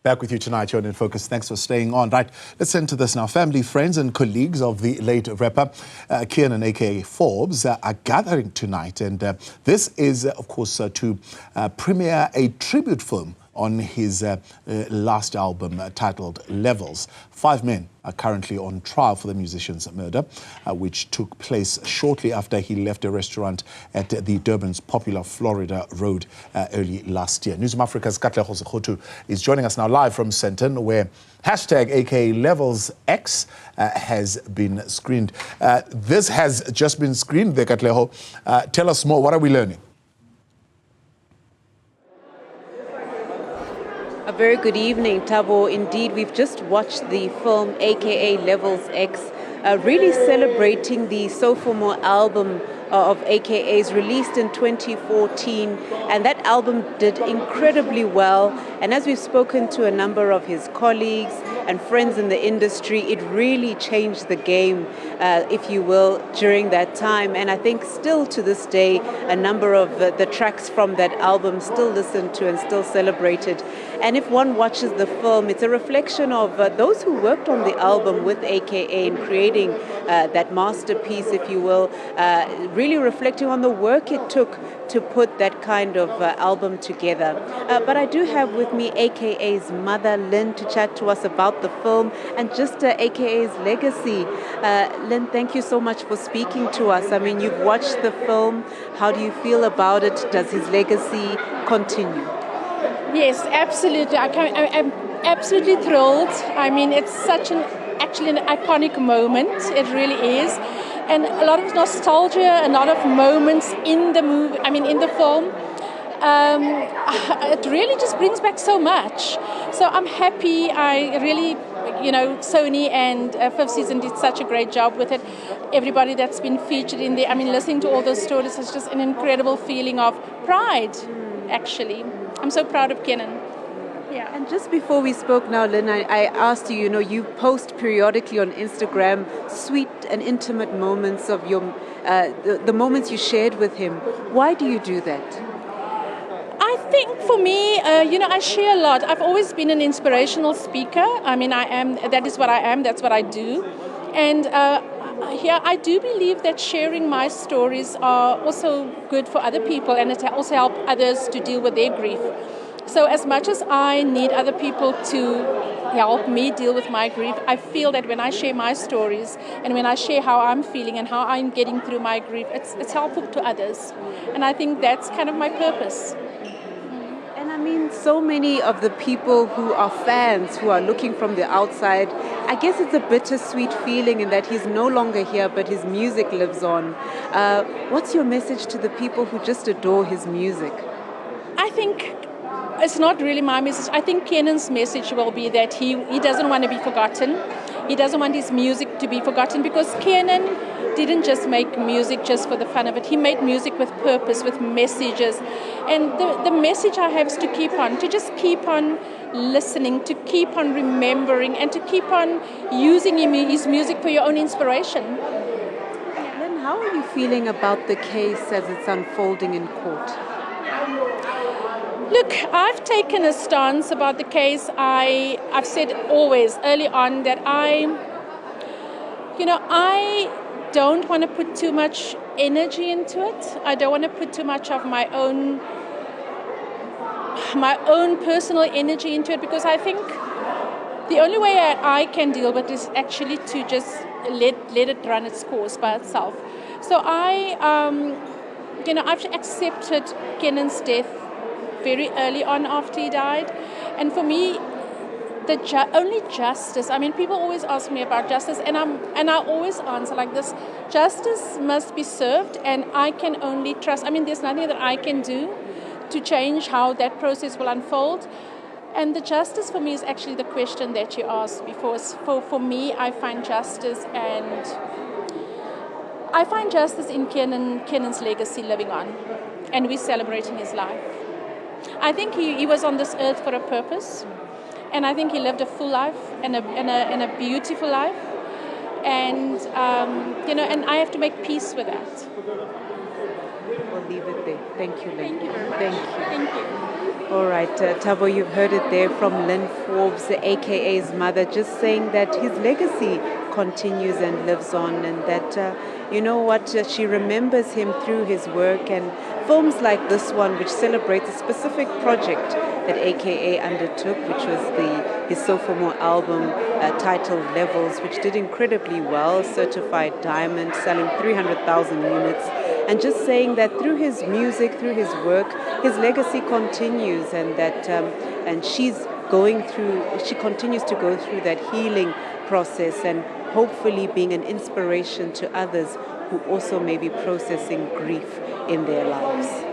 Back with you tonight, you're in Focus. Thanks for staying on. Right, let's enter this now. Family, friends and colleagues of the late rapper Kiernan AKA Forbes are gathering tonight. And this is, of course, to premiere a tribute film on his last album titled Levels. 5 men are currently on trial for the musician's murder, which took place shortly after he left a restaurant at the Durban's popular Florida Road early last year. Newzroom Afrika's Katleho Sekhotho is joining us now live from Sandton, where hashtag AKA Levels X has been screened. This has just been screened there, Katleho. Tell us more. What are we learning? A very good evening, Tabo. Indeed, we've just watched the film AKA Levels X, really celebrating the sophomore album of AKA's released in 2014, and that album did incredibly well. And as we've spoken to a number of his colleagues and friends in the industry, it really changed the game, if you will, during that time. And I think still to this day, a number of the tracks from that album still listened to and still celebrated. And if one watches the film, it's a reflection of those who worked on the album with AKA in creating that masterpiece, if you will, really reflecting on the work it took to put that kind of album together. But I do have with me AKA's mother, Lynn, to chat to us about the film and just AKA's legacy. Lynn, thank you so much for speaking to us. I mean, you've watched the film. How do you feel about it? Does his legacy continue? Yes, absolutely. I'm absolutely thrilled. I mean, it's such actually an iconic moment. It really is. And a lot of nostalgia, a lot of moments in the movie, in the film. It really just brings back so much. So I'm happy. I really, Sony and Fifth Season did such a great job with it. Everybody that's been featured in there, listening to all those stories is just an incredible feeling of pride, actually. I'm so proud of Kiernan. Yeah. And just before we spoke now, Lynn, I asked you, you post periodically on Instagram sweet and intimate moments of your, the moments you shared with him. Why do you do that? I think for me, I share a lot. I've always been an inspirational speaker. That is what I am, that's what I do. And I do believe that sharing my stories are also good for other people, and it also helps others to deal with their grief. So as much as I need other people to help me deal with my grief, I feel that when I share my stories and when I share how I'm feeling and how I'm getting through my grief, it's helpful to others. And I think that's kind of my purpose. And so many of the people who are fans, who are looking from the outside, I guess it's a bittersweet feeling in that he's no longer here, but his music lives on. What's your message to the people who just adore his music? I think it's not really my message. I think Kiernan's message will be that he doesn't want to be forgotten. He doesn't want his music to be forgotten, because Kiernan didn't just make music just for the fun of it. He made music with purpose, with messages. And the message I have is to just keep on listening, to keep on remembering, and to keep on using his music for your own inspiration. Then how are you feeling about the case as it's unfolding in court? Look, I've taken a stance about the case. I've said always early on that I don't want to put too much energy into it. I don't want to put too much of my own personal energy into it, because I think the only way I can deal with it is actually to just let it run its course by itself. So I've accepted Kiernan's death very early on after he died. And for me, only justice, people always ask me about justice, and I always answer like this: justice must be served, and I can only trust. There's nothing that I can do to change how that process will unfold. And the justice for me is actually the question that you asked before. For me, I find justice, and I find justice in Kiernan's legacy living on, and we're celebrating his life. I think he was on this earth for a purpose, and I think he lived a full life and a beautiful life, and and I have to make peace with that. We'll leave it there. Thank you, Lynn. Thank you very much. Thank you. Thank you. All right, Thabo, you've heard it there from Lynn Forbes, AKA's mother, just saying that his legacy continues and lives on, and that, you know what, she remembers him through his work and films like this one, which celebrates a specific project that AKA undertook, which was his sophomore album titled Levels, which did incredibly well, certified diamond, selling 300,000 units. And just saying that through his music, through his work, his legacy continues, and that she continues to go through that healing process, and hopefully being an inspiration to others who also may be processing grief in their lives.